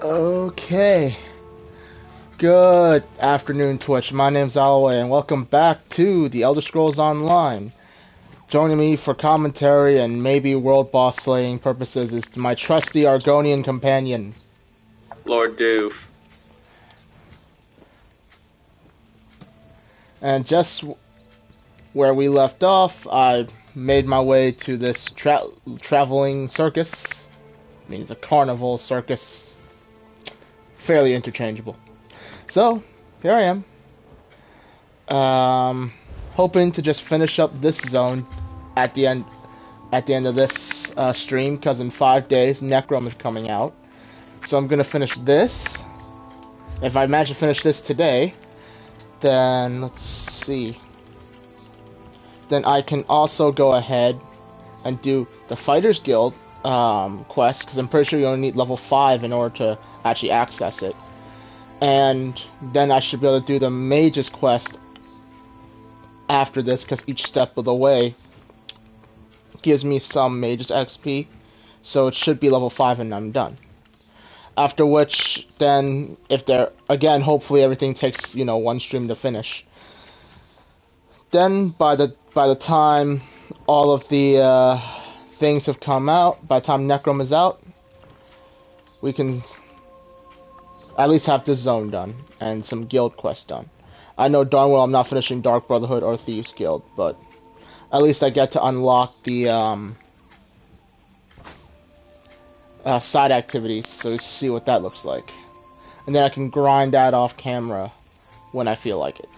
Okay. Good afternoon, Twitch. My name's Alloway, and welcome back to The Elder Scrolls Online. Joining me for commentary and maybe world boss slaying purposes is my trusty Argonian companion, Lord Doof. And just where we left off, I made my way to this traveling circus. It means a carnival circus. Fairly interchangeable. So, here I am. Hoping to just finish up this zone at the end of this stream, because in 5 days Necrom is coming out. So I'm gonna finish this. If I manage to finish this today, then let's see. Then I can also go ahead and do the Fighters Guild quest, because I'm pretty sure you only need level 5 in order to actually access it. And then I should be able to do the Mage's quest after this, because each step of the way gives me some Mage's XP. So it should be level 5 and I'm done. After which, then, if there, again, hopefully everything takes, one stream to finish. Then, by the time all of the things have come out, by the time Necrom is out, we can at least have this zone done, and some guild quests done. I know darn well I'm not finishing Dark Brotherhood or Thieves Guild, but at least I get to unlock the side activities, so we see what that looks like. And then I can grind that off camera when I feel like it.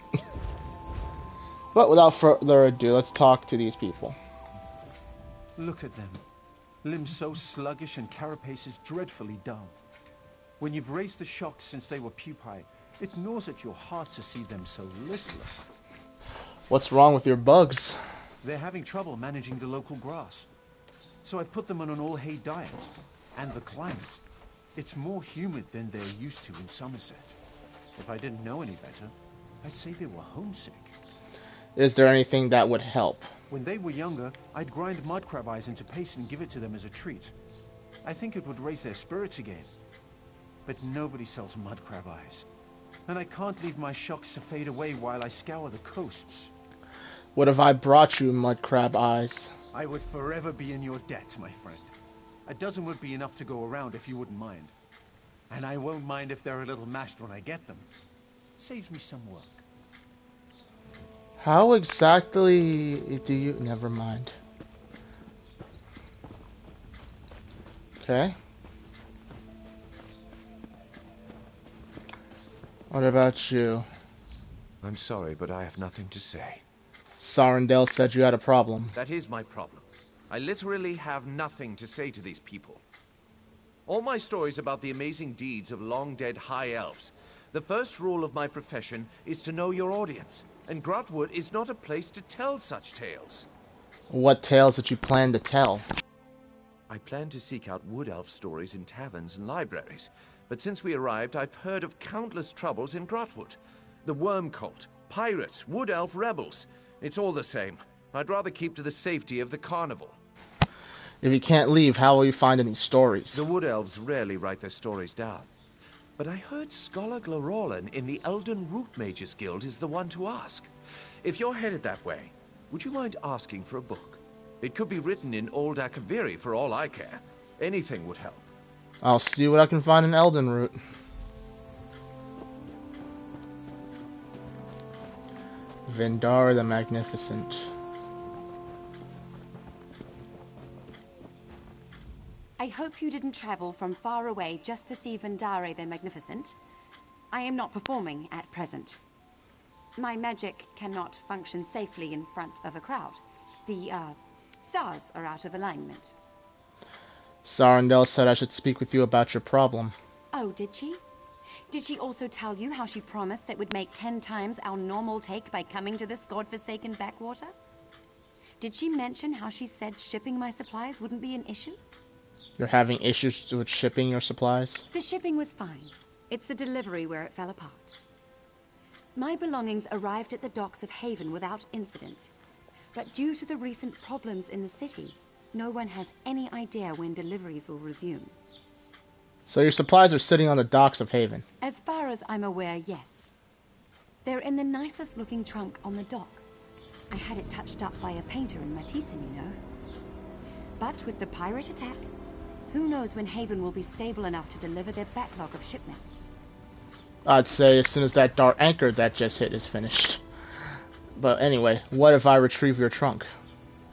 But without further ado, let's talk to these people. Look at them. Limbs so sluggish and carapaces dreadfully dull. When you've raised the shocks since they were pupae, it gnaws at your heart to see them so listless. What's wrong with your bugs? They're having trouble managing the local grass. So I've put them on an all-hay diet. And the climate. It's more humid than they're used to in Somerset. If I didn't know any better, I'd say they were homesick. Is there anything that would help? When they were younger, I'd grind mudcrab eyes into paste and give it to them as a treat. I think it would raise their spirits again. But nobody sells mudcrab eyes. And I can't leave my shocks to fade away while I scour the coasts. What if I brought you mudcrab eyes? I would forever be in your debt, my friend. A dozen would be enough to go around if you wouldn't mind. And I won't mind if they're a little mashed when I get them. Saves me some work. How exactly do you... Never mind. Okay. What about you? I'm sorry, but I have nothing to say. Sarendale said you had a problem. That is my problem. I literally have nothing to say to these people. All my stories about the amazing deeds of long-dead high elves. The first rule of my profession is to know your audience, and Grotwood is not a place to tell such tales. What tales did you plan to tell? I plan to seek out wood elf stories in taverns and libraries, but since we arrived, I've heard of countless troubles in Grotwood. The Worm Cult, pirates, wood elf rebels. It's all the same. I'd rather keep to the safety of the carnival. If you can't leave, how will you find any stories? The wood elves rarely write their stories down. But I heard Scholar Glorolin in the Elden Root Mages Guild is the one to ask. If you're headed that way, would you mind asking for a book? It could be written in Old Akaviri for all I care. Anything would help. I'll see what I can find in Elden Root. Vendara the Magnificent. I hope you didn't travel from far away just to see Vendare the Magnificent. I am not performing at present. My magic cannot function safely in front of a crowd. The, stars are out of alignment. Sarendale said I should speak with you about your problem. Oh, did she? Did she also tell you how she promised that would make 10 times our normal take by coming to this godforsaken backwater? Did she mention how she said shipping my supplies wouldn't be an issue? You're having issues with shipping your supplies? The shipping was fine. It's the delivery where it fell apart. My belongings arrived at the docks of Haven without incident. But due to the recent problems in the city, no one has any idea when deliveries will resume. So your supplies are sitting on the docks of Haven. As far as I'm aware, yes. They're in the nicest looking trunk on the dock. I had it touched up by a painter in Matisen, you know. But with the pirate attack, who knows when Haven will be stable enough to deliver their backlog of shipments. I'd say as soon as that dark anchor that just hit is finished. But anyway, what if I retrieve your trunk?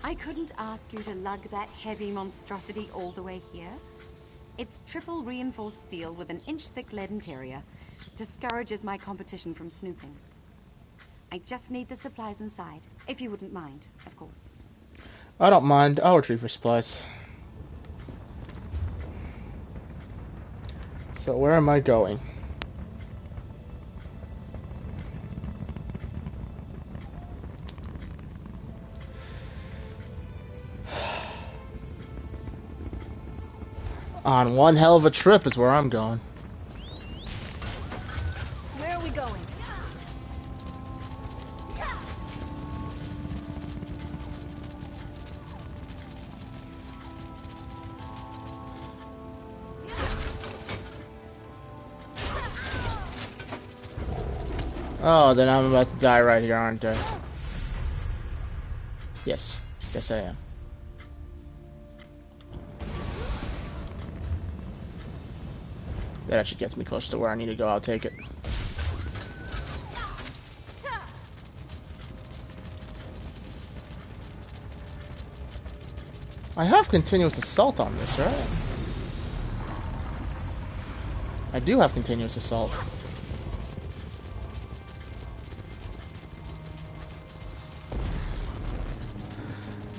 I couldn't ask you to lug that heavy monstrosity all the way here. It's triple reinforced steel with an inch-thick lead interior. Discourages my competition from snooping. I just need the supplies inside, if you wouldn't mind, of course. I don't mind. I'll retrieve your supplies. So where am I going? On one hell of a trip is where I'm going. Where are we going? Oh, then I'm about to die right here, aren't I? Yes. Yes, I am. That actually gets me close to where I need to go. I'll take it. I have continuous assault on this, right? I do have continuous assault.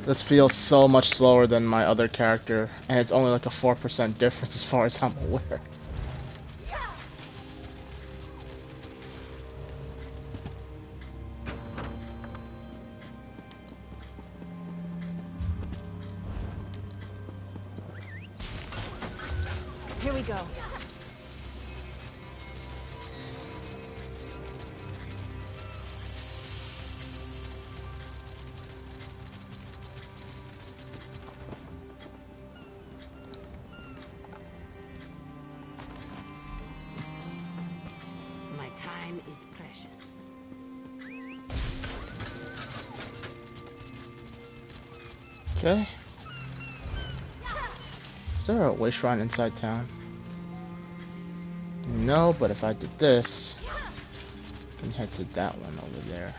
This feels so much slower than my other character, and it's only like a 4% difference as far as I'm aware. Here we go. My time is precious. Okay. Is there a way shrine inside town? No, but if I did this, I can head to that one over there.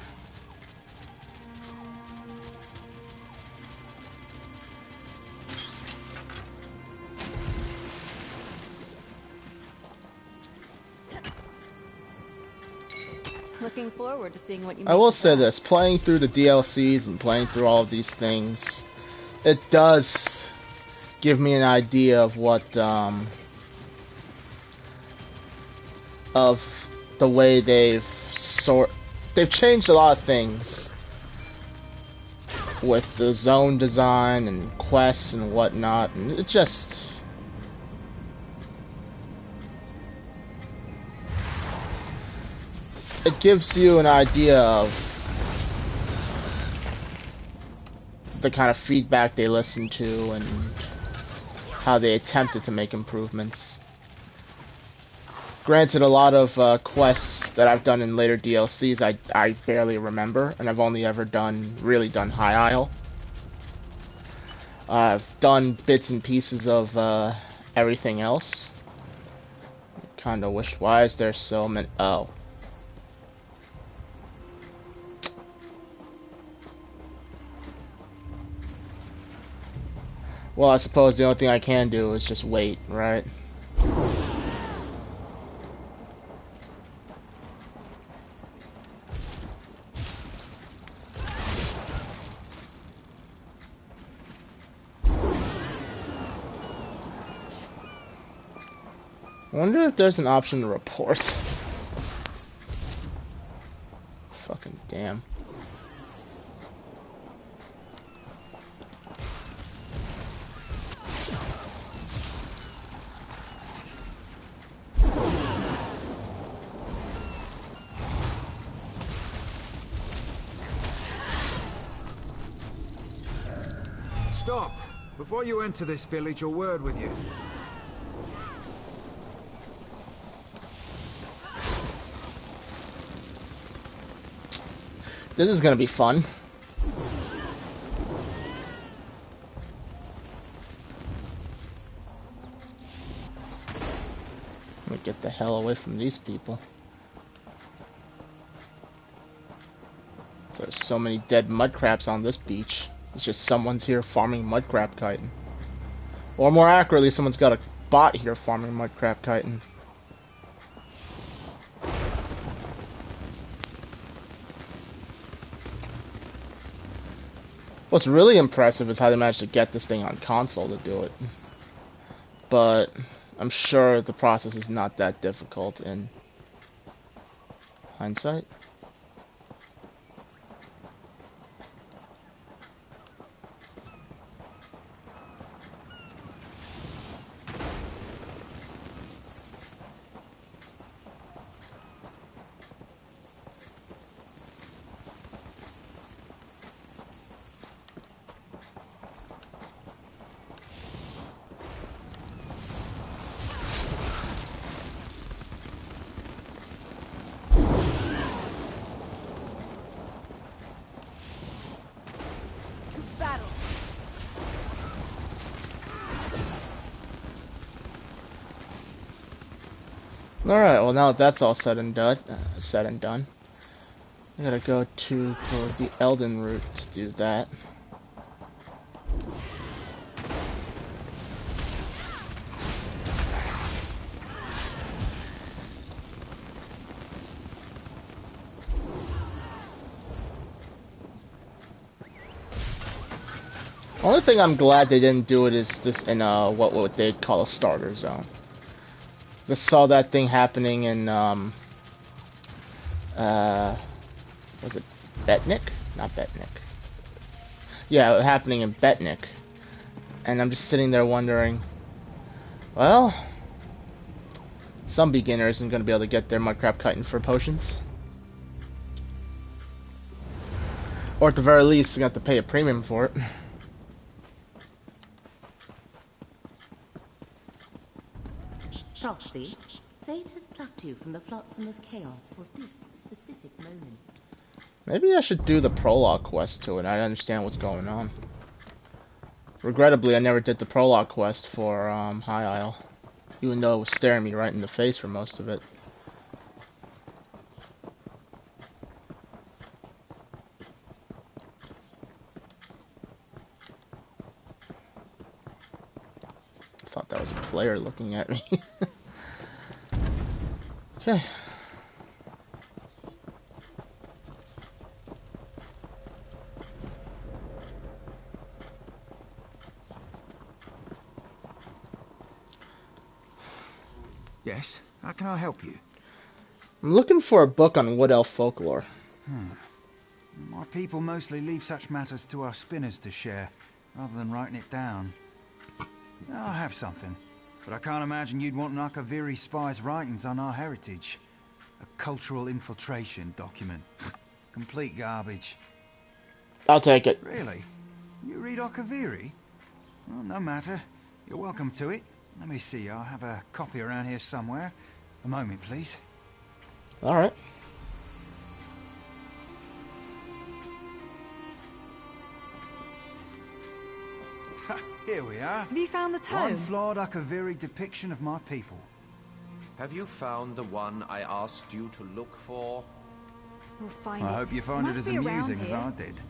Looking forward to seeing what you I make will of say that. this, playing through the DLCs and playing through all of these things, it does give me an idea of what, of the way they've changed a lot of things with the zone design and quests and whatnot, and it just... it gives you an idea of the kind of feedback they listen to and how they attempted to make improvements. Granted, a lot of quests that I've done in later DLCs I barely remember, and I've only ever really done High Isle. I've done bits and pieces of everything else. Kinda wish, why is there so many? Oh. Well, I suppose the only thing I can do is just wait, right? I wonder if there's an option to report. Fucking damn. Stop! Before you enter this village, a word with you. This is gonna be fun. Let me get the hell away from these people. There's so many dead mudcrabs on this beach. It's just someone's here farming mudcrab chitin. Or more accurately, someone's got a bot here farming mudcrab chitin. What's really impressive is how they managed to get this thing on console to do it. But I'm sure the process is not that difficult in hindsight. Alright, well now that that's all said and done, I gotta go for the Elden route to do that. Only thing I'm glad they didn't do it is just in what they'd call a starter zone. Just saw that thing happening in was it Betnik? Not Betnik. Yeah, happening in Betnik. And I'm just sitting there wondering, well, some beginner isn't going to be able to get their mudcrab chitin for potions. Or at the very least, they're going to have to pay a premium for it. Proxy, fate has plucked you from the flotsam of chaos for this specific moment. Maybe I should do the prologue quest to it. I understand what's going on. Regrettably, I never did the prologue quest for High Isle, even though it was staring me right in the face for most of it. I thought that was a player looking at me. Okay. Yes, how can I help you? I'm looking for a book on Wood Elf folklore. My people mostly leave such matters to our spinners to share, rather than writing it down. I'll have something, but I can't imagine you'd want Nakaviri spy's writings on our heritage. A cultural infiltration document. Complete garbage. I'll take it. Really? You read Okaviri? Well, no matter. You're welcome to it. Let me see, I'll have a copy around here somewhere. A moment, please. Alright. Here we are. Have you found the tome? One flawed Okaviri depiction of my people. Have you found the one I asked you to look for? We'll find I it. hope you find it Must as be around amusing as here. I did.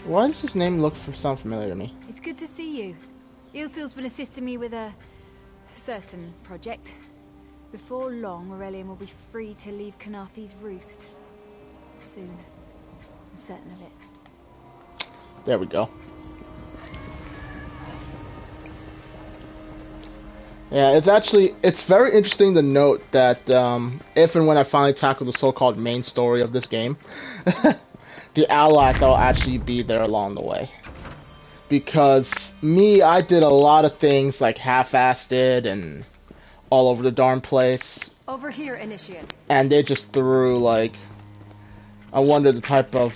Why does his name sound familiar to me? It's good to see you. Ilsil's been assisting me with a certain project. Before long, Aurelian will be free to leave Kanathi's roost. Soon. I'm certain of it. There we go. Yeah, it's very interesting to note that if and when I finally tackle the so-called main story of this game, the Alax will actually be there along the way. Because I did a lot of things like half-assed it and all over the darn place. Over here, Initiate. And they just threw, like, I wonder the type of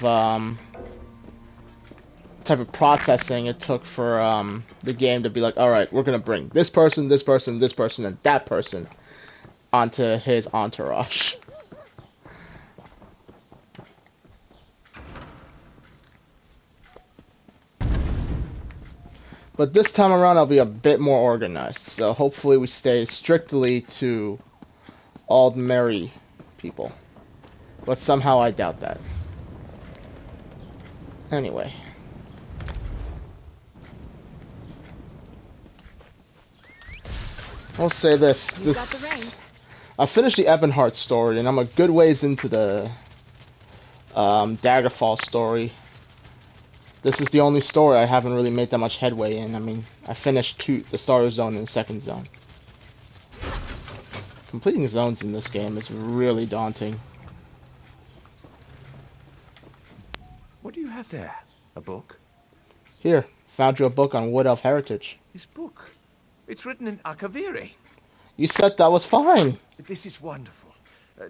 type of processing it took for the game to be like, all right, we're gonna bring this person, this person, this person, and that person onto his entourage. But this time around, I'll be a bit more organized. So hopefully, we stay strictly to Aldmeri people. But somehow, I doubt that. Anyway. I'll say this. I finished the Ebonheart story, and I'm a good ways into the Daggerfall story. This is the only story I haven't really made that much headway in. I mean, I finished the starter zone and the second zone. Completing zones in this game is really daunting. What do you have there? A book? Here, found you a book on Wood Elf heritage. This book? It's written in Akaviri. You said that was fine. This is wonderful.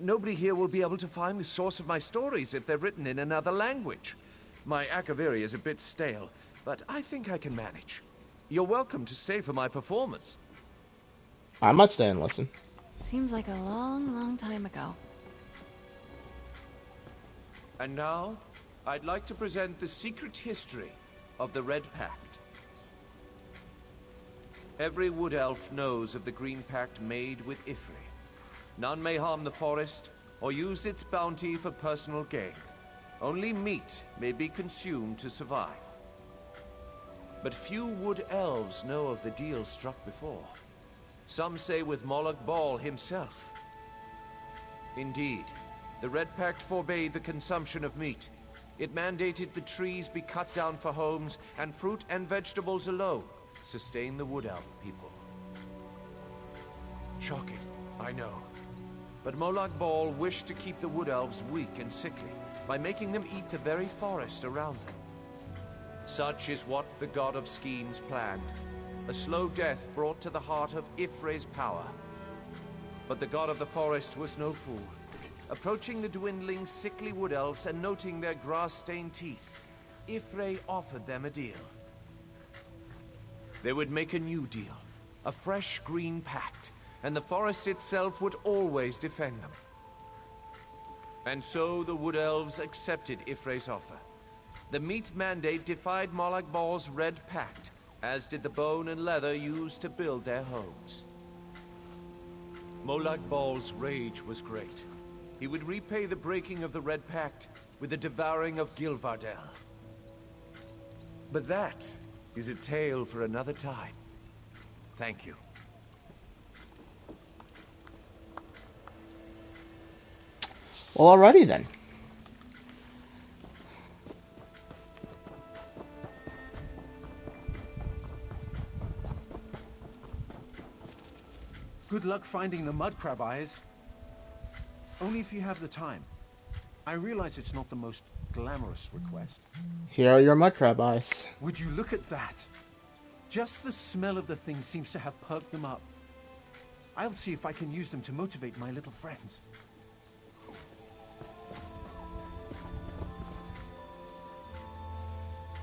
Nobody here will be able to find the source of my stories if they're written in another language. My Akaviri is a bit stale, but I think I can manage. You're welcome to stay for my performance. I might stay and listen. Seems like a long, long time ago. And now, I'd like to present the secret history of the Red Pact. Every Wood Elf knows of the Green Pact made with Ifri. None may harm the forest or use its bounty for personal gain. Only meat may be consumed to survive. But few Wood Elves know of the deal struck before. Some say with Molag Bal himself. Indeed, the Red Pact forbade the consumption of meat. It mandated the trees be cut down for homes, and fruit and vegetables alone sustain the Wood Elf people. Shocking, I know. But Molag Bal wished to keep the Wood Elves weak and sickly by making them eat the very forest around them. Such is what the God of Schemes planned. A slow death brought to the heart of Ifre's power. But the God of the Forest was no fool. Approaching the dwindling, sickly Wood Elves and noting their grass-stained teeth, Ifre offered them a deal. They would make a new deal, a fresh green pact, and the forest itself would always defend them. And so the Wood Elves accepted Ifre's offer. The meat mandate defied Molag Bal's Red Pact, as did the bone and leather used to build their homes. Molag Bal's rage was great. He would repay the breaking of the Red Pact with the devouring of Gilvardel. But that is a tale for another time. Thank you. Well, alrighty then. Good luck finding the mud crab eyes. Only if you have the time. I realize it's not the most glamorous request. Here are your mud crab eyes. Would you look at that? Just the smell of the thing seems to have perked them up. I'll see if I can use them to motivate my little friends.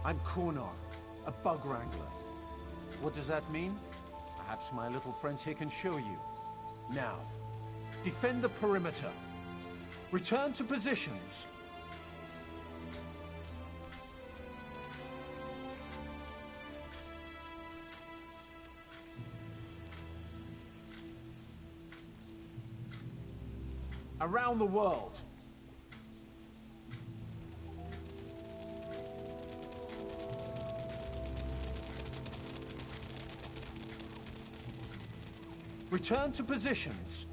I'm Kornar, a bug wrangler. What does that mean? Perhaps my little friends here can show you. Now, defend the perimeter. Return to positions. Around the world. Return to positions.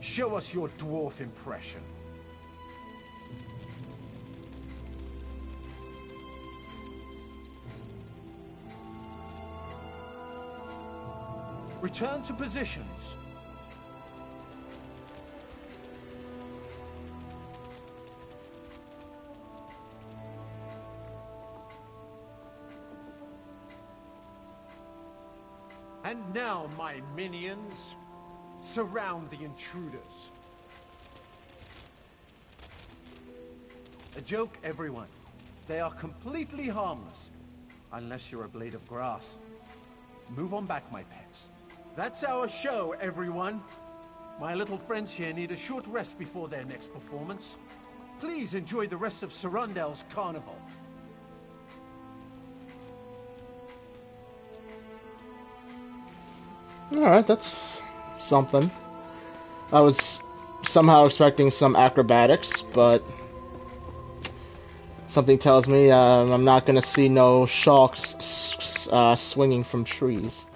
Show us your dwarf impression. Return to positions. And now, my minions, surround the intruders. A joke, everyone. They are completely harmless, unless you're a blade of grass. Move on back, my pets. That's our show, everyone. My little friends here need a short rest before their next performance. Please enjoy the rest of Sarundel's carnival. Alright, that's something. I was somehow expecting some acrobatics, but something tells me I'm not going to see no sharks swinging from trees.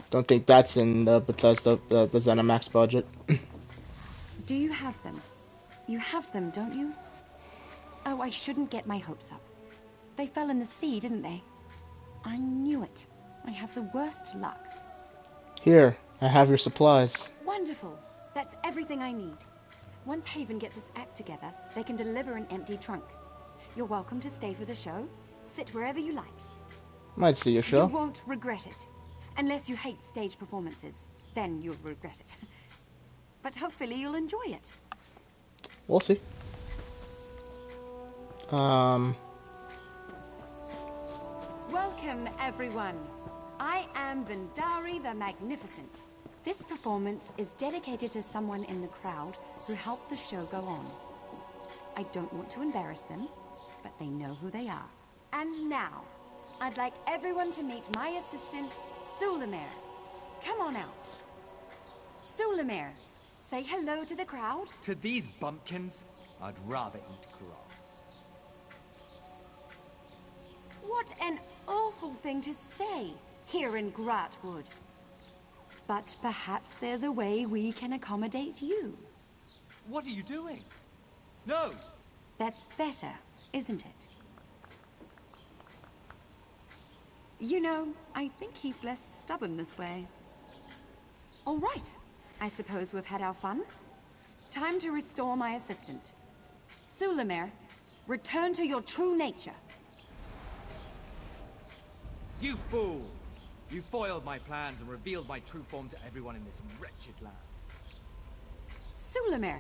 Don't think that's in the Bethesda, the ZeniMax budget. Do you have them? You have them, don't you? Oh, I shouldn't get my hopes up. They fell in the sea, didn't they? I knew it. I have the worst luck. Here, I have your supplies. Wonderful. That's everything I need. Once Haven gets its act together, they can deliver an empty trunk. You're welcome to stay for the show. Sit wherever you like. Might see your show. You won't regret it. Unless you hate stage performances. Then you'll regret it. But hopefully you'll enjoy it. We'll see. Welcome, everyone. I am Vendari the Magnificent. This performance is dedicated to someone in the crowd who helped the show go on. I don't want to embarrass them, but they know who they are. And now, I'd like everyone to meet my assistant, Sulamir. Come on out. Sulamir, say hello to the crowd. To these bumpkins, I'd rather eat grass. What an awful thing to say here in Gratwood. But perhaps there's a way we can accommodate you. What are you doing? No! That's better, isn't it? You know, I think he's less stubborn this way. All right. I suppose we've had our fun. Time to restore my assistant. Sulamir, return to your true nature. You fool! You foiled my plans and revealed my true form to everyone in this wretched land. Sulamir,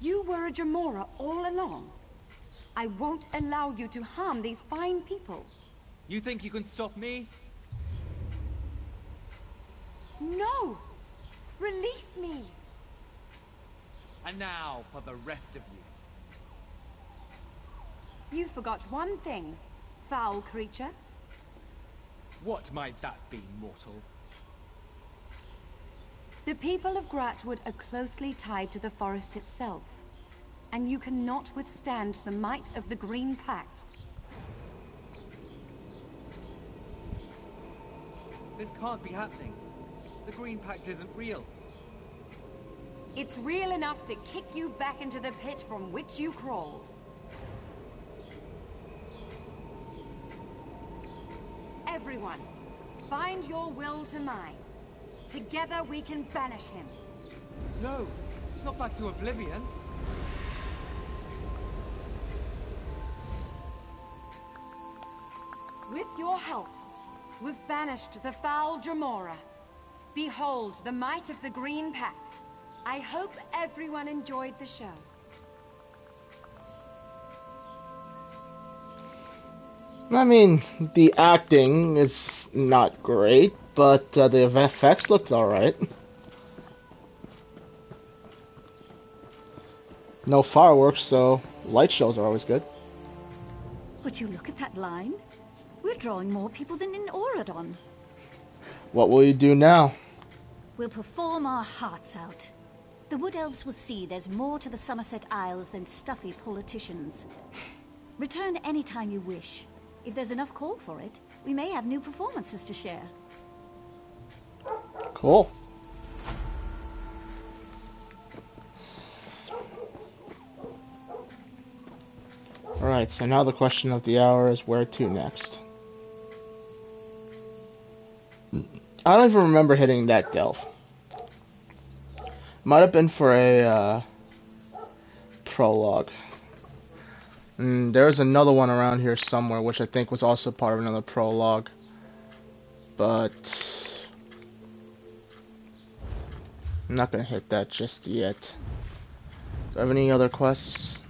you were a Jamora all along. I won't allow you to harm these fine people. You think you can stop me? No! Release me! And now for the rest of you. You forgot one thing, foul creature. What might that be, mortal? The people of Gratwood are closely tied to the forest itself, and you cannot withstand the might of the Green Pact. This can't be happening. The Green Pact isn't real. It's real enough to kick you back into the pit from which you crawled. Everyone, bind your will to mine. Together we can banish him. No, not back to oblivion. With your help, we've banished the foul Jamora. Behold the might of the Green Pact. I hope everyone enjoyed the show. I mean, the acting is not great, but the effects looked alright. No fireworks, so light shows are always good. Would you look at that line? We're drawing more people than in Auradon. What will you do now? We'll perform our hearts out. The Wood Elves will see there's more to the Somerset Isles than stuffy politicians. Return any time you wish. If there's enough call for it, we may have new performances to share. Cool. Alright, so now the question of the hour is where to next? I don't even remember hitting that delve. Might have been for a prologue. And there's another one around here somewhere, which I think was also part of another prologue. but I'm not gonna hit that just yet. Do I have any other quests?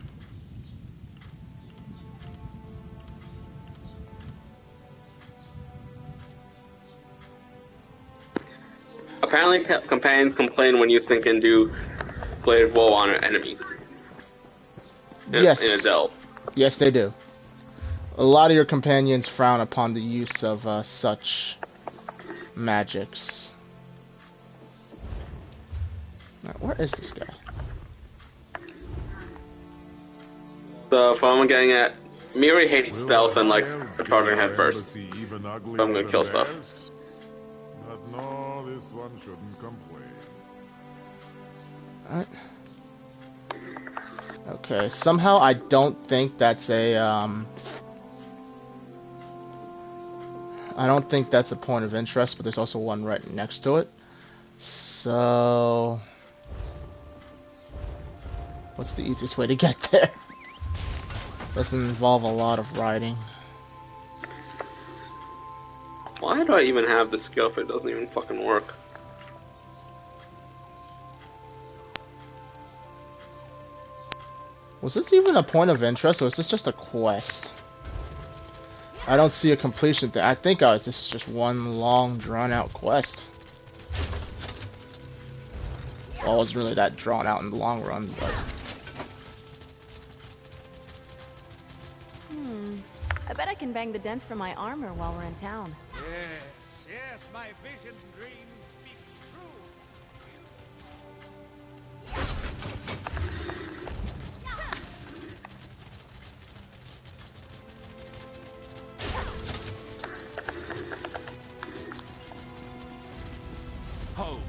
Apparently, companions complain when you sink into Blade of Woe on an enemy. Yes. In a delve. Yes, they do. A lot of your companions frown upon the use of such magics. Now, where is this guy? So, if I'm getting at, Miri hates stealth and likes charging head first. So I'm gonna kill stuff. But no, this one shouldn't complain. Alright. Okay, somehow I don't think that's a, I don't think that's a point of interest, but there's also one right next to it. So... what's the easiest way to get there? Doesn't involve a lot of riding. Why do I even have the skill if it doesn't even fucking work? Was this even a point of interest, or is this just a quest? I don't see a completion thing. I think this is just one long, drawn-out quest. Well, it wasn't really that drawn out in the long run, but... I bet I can bang the dents from my armor while we're in town. Yes, yes, my vision dream speaks Hold.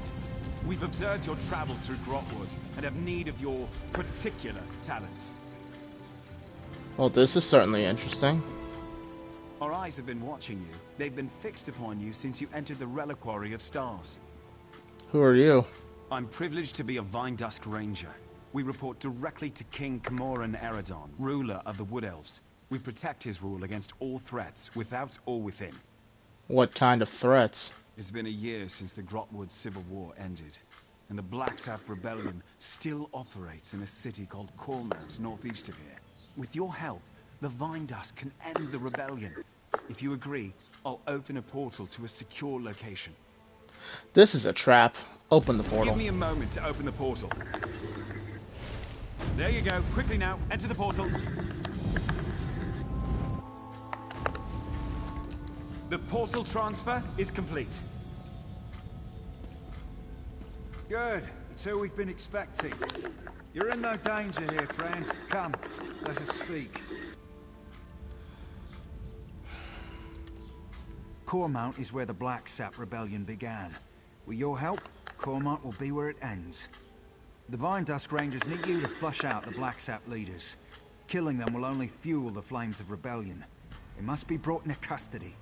We've observed your travels through Grotwood and have need of your particular talents. Well, this is certainly interesting. Our eyes have been watching you. They've been fixed upon you since you entered the Reliquary of Stars. Who are you? I'm privileged to be a Vindusk Ranger. We report directly to King Camoran Eredon, ruler of the Wood Elves. We protect his rule against all threats, without or within. What kind of threats? It's been a year since the Grotwood Civil War ended, and the Blacksap Rebellion still operates in a city called Cormount, northeast of here. With your help, the Vindusk can end the rebellion. If you agree, I'll open a portal to a secure location. This is a trap. Open the portal. Give me a moment to open the portal. There you go. Quickly now, enter the portal. The portal transfer is complete. Good. It's who we've been expecting. You're in no danger here, friend. Come, let us speak. Cormount is where the Blacksap Rebellion began. With your help, Cormount will be where it ends. The Vindusk Rangers need you to flush out the Blacksap leaders. Killing them will only fuel the flames of rebellion. They must be brought into custody.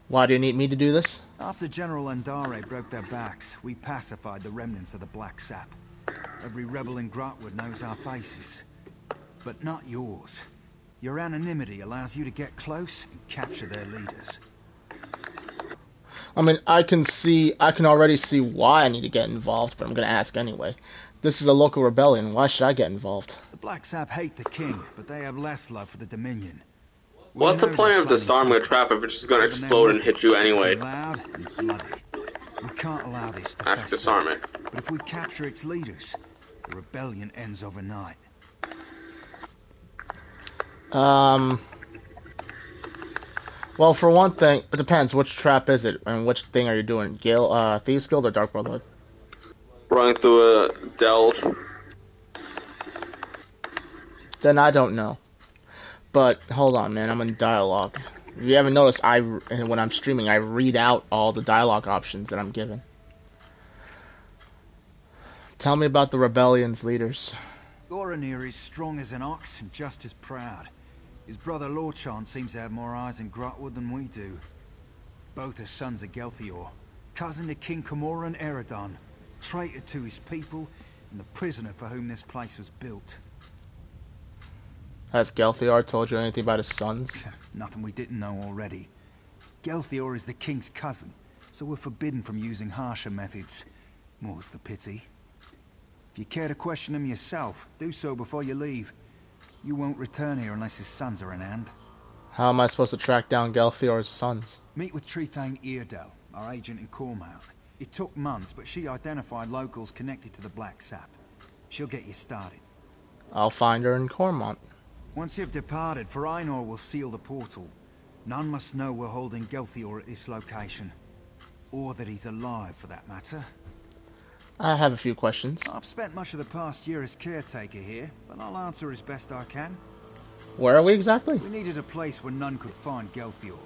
Why do you need me to do this? After General Andare broke their backs, we pacified the remnants of the Blacksap. Every rebel in Grotwood knows our faces. But not yours. Your anonymity allows you to get close and capture their leaders. I mean, I can already see why I need to get involved, but I'm gonna ask anyway. This is a local rebellion. Why should I get involved? The Blacksap hate the king, but they have less love for the Dominion. What's the point of disarming a trap if it's just gonna explode and hit you anyway? Loud and bloody. We can't allow this to I have to disarm it. But if we capture its leaders, the rebellion ends overnight. Well, for one thing, it depends. Which trap is it, and which thing are you doing? Thieves Guild or Dark Brotherhood? Running through a delve. Then I don't know. But hold on, man. I'm in dialogue. If you haven't noticed, when I'm streaming, I read out all the dialogue options that I'm given. Tell me about the rebellion's leaders. Goranir is strong as an ox and just as proud. His brother Lorchan seems to have more eyes in Grotwood than we do. Both are sons of Gelthior, cousin to King Camoran Eredon, traitor to his people, and the prisoner for whom this place was built. Has Gelthior told you anything about his sons? Nothing we didn't know already. Gelthior is the king's cousin, so we're forbidden from using harsher methods. More's the pity. If you care to question him yourself, do so before you leave. You won't return here unless his sons are in hand. How am I supposed to track down Gelthior's sons? Meet with Trethane Eardell, our agent in Cormount. It took months, but she identified locals connected to the Black Sap. She'll get you started. I'll find her in Cormont. Once you've departed, Farinor will seal the portal. None must know we're holding Gelthior at this location. Or that he's alive, for that matter. I have a few questions. I've spent much of the past year as caretaker here, but I'll answer as best I can. Where are we exactly? We needed a place where none could find Gelthior.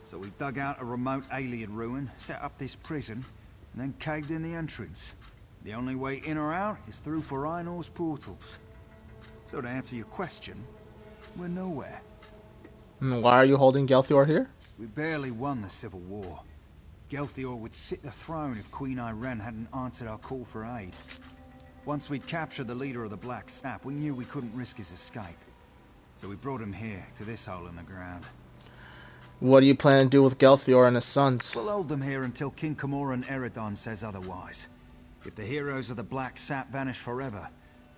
So we dug out a remote alien ruin, set up this prison, and then caved in the entrance. The only way in or out is through Farinor's portals. So to answer your question, we're nowhere. Why are you holding Gelthior here? We barely won the Civil War. Gelthior would sit the throne if Queen Ayrenn hadn't answered our call for aid. Once we'd captured the leader of the Black Sap, we knew we couldn't risk his escape. So we brought him here, to this hole in the ground. What do you plan to do with Gelthior and his sons? We'll hold them here until King Camoran Eredon says otherwise. If the heroes of the Black Sap vanish forever,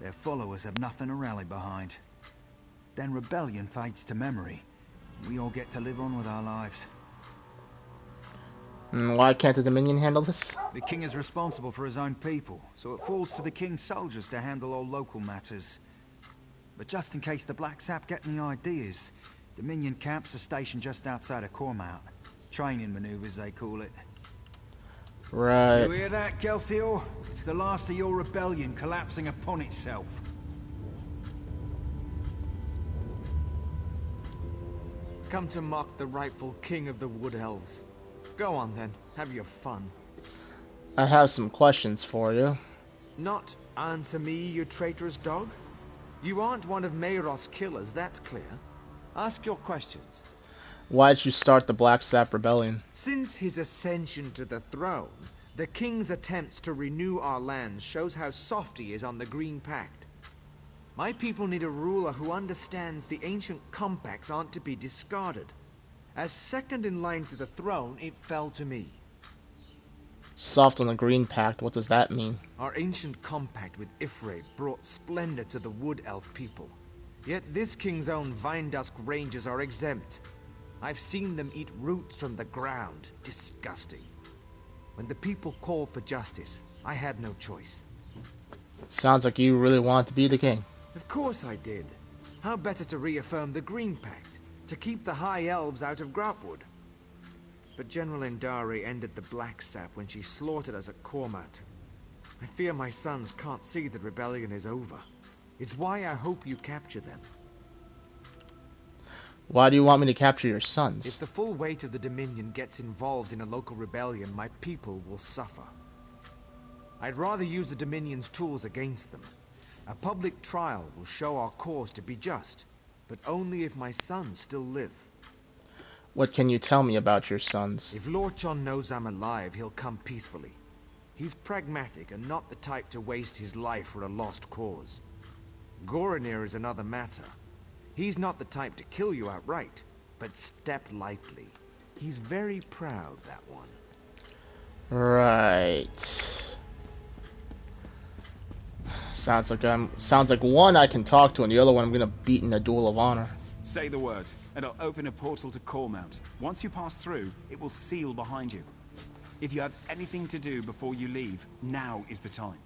their followers have nothing to rally behind. Then rebellion fades to memory. We all get to live on with our lives. Why can't the Dominion handle this? The king is responsible for his own people, so it falls to the king's soldiers to handle all local matters. But just in case the Black Sap get any ideas, Dominion camps are stationed just outside of Cormount. Training maneuvers, they call it. Right. You hear that, Gelthior? It's the last of your rebellion collapsing upon itself. Come to mock the rightful king of the Wood Elves. Go on then, have your fun. I have some questions for you. Not answer me, you traitorous dog. You aren't one of Mayros' killers, that's clear. Ask your questions. Why did you start the Black Sap Rebellion? Since his ascension to the throne, the king's attempts to renew our lands shows how soft he is on the Green Pact. My people need a ruler who understands the ancient compacts aren't to be discarded. As second in line to the throne, it fell to me. Soft on the Green Pact, what does that mean? Our ancient compact with Ifrit brought splendor to the Wood Elf people. Yet this king's own Vindusk rangers are exempt. I've seen them eat roots from the ground. Disgusting. When the people called for justice, I had no choice. Sounds like you really want to be the king. Of course I did. How better to reaffirm the Green Pact, to keep the High Elves out of Graupwood. But General Indari ended the Black Sap when she slaughtered us at Cormount. I fear my sons can't see that rebellion is over. It's why I hope you capture them. Why do you want me to capture your sons? If the full weight of the Dominion gets involved in a local rebellion, my people will suffer. I'd rather use the Dominion's tools against them. A public trial will show our cause to be just, but only if my sons still live. What can you tell me about your sons? If Lord John knows I'm alive, he'll come peacefully. He's pragmatic and not the type to waste his life for a lost cause. Goranir is another matter. He's not the type to kill you outright, but step lightly. He's very proud, that one. Right. Sounds like one I can talk to, and the other one I'm gonna beat in a duel of honor. Say the word, and I'll open a portal to Cormount. Once you pass through, it will seal behind you. If you have anything to do before you leave, now is the time.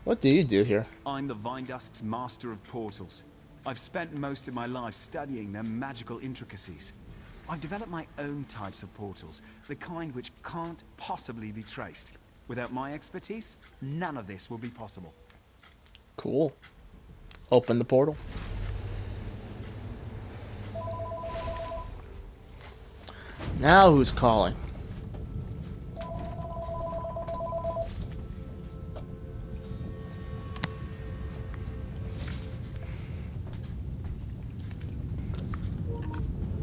What do you do here? I'm the Vindusk's master of portals. I've spent most of my life studying their magical intricacies. I've developed my own types of portals, the kind which can't possibly be traced. Without my expertise, none of this will be possible. Cool. Open the portal. Now who's calling?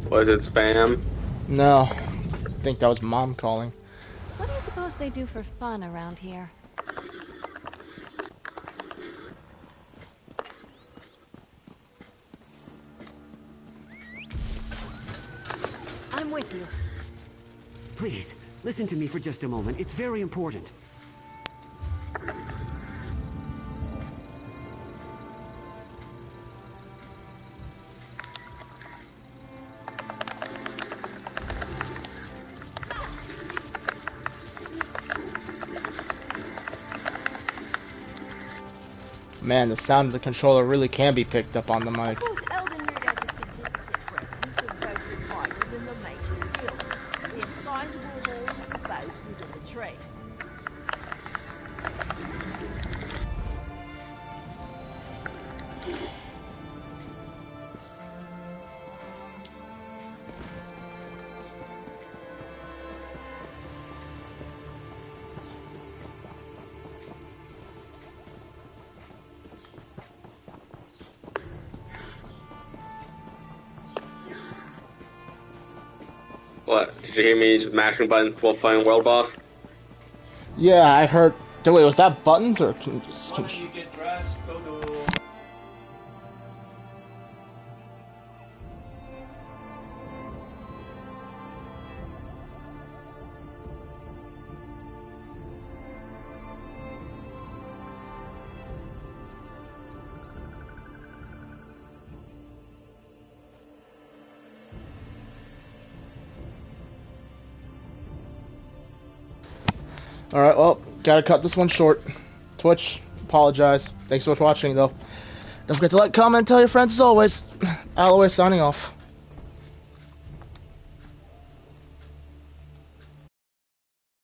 Was it spam? No. I think that was Mom calling. What do you suppose they do for fun around here? I'm with you. Please, listen to me for just a moment. It's very important. Man, the sound of the controller really can be picked up on the mic. Of course, Eldenwood has a significant presence of both the fighters and the mages guilds. We have sizable halls for both within the tree. What? Did you hear me just mashing buttons while playing World Boss? Yeah, I heard. Wait, was that buttons or? Why don't you get dressed? Go to. Alright, well, gotta cut this one short. Twitch, apologize. Thanks so much for watching, though. Don't forget to like, comment, and tell your friends as always. Alloway signing off.